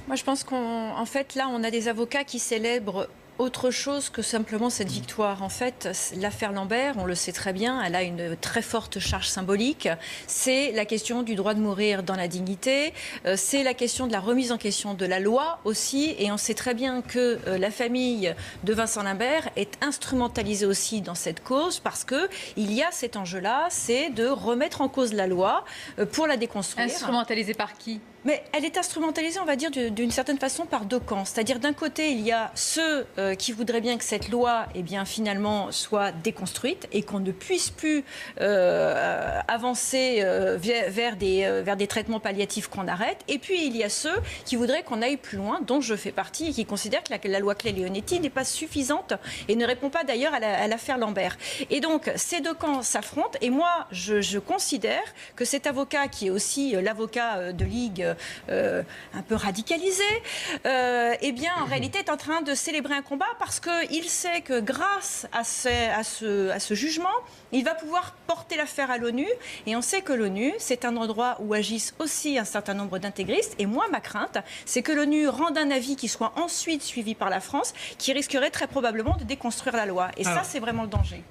Moi, je pense qu'en fait, là, on a des avocats qui célèbrent autre chose que simplement cette victoire. En fait, l'affaire Lambert, on le sait très bien, elle a une très forte charge symbolique. C'est la question du droit de mourir dans la dignité, c'est la question de la remise en question de la loi aussi, et on sait très bien que la famille de Vincent Lambert est instrumentalisée aussi dans cette cause parce que il y a cet enjeu-là, c'est de remettre en cause la loi pour la déconstruire. Instrumentalisée par qui ? Mais elle est instrumentalisée, on va dire, d'une certaine façon par deux camps. C'est-à-dire, d'un côté, il y a ceux qui voudraient bien que cette loi, eh bien, finalement, soit déconstruite et qu'on ne puisse plus avancer vers des traitements palliatifs qu'on arrête. Et puis, il y a ceux qui voudraient qu'on aille plus loin, dont je fais partie, et qui considèrent que la loi Clay-Leonetti n'est pas suffisante et ne répond pas d'ailleurs à l'affaire Lambert. Et donc, ces deux camps s'affrontent. Et moi, je considère que cet avocat, qui est aussi l'avocat de Ligue un peu radicalisé, eh bien, en réalité, est en train de célébrer un combat parce qu'il sait que grâce à ce jugement, il va pouvoir porter l'affaire à l'ONU. Et on sait que l'ONU, c'est un endroit où agissent aussi un certain nombre d'intégristes. Et moi, ma crainte, c'est que l'ONU rende un avis qui soit ensuite suivi par la France, qui risquerait très probablement de déconstruire la loi. Et ça, c'est vraiment le danger.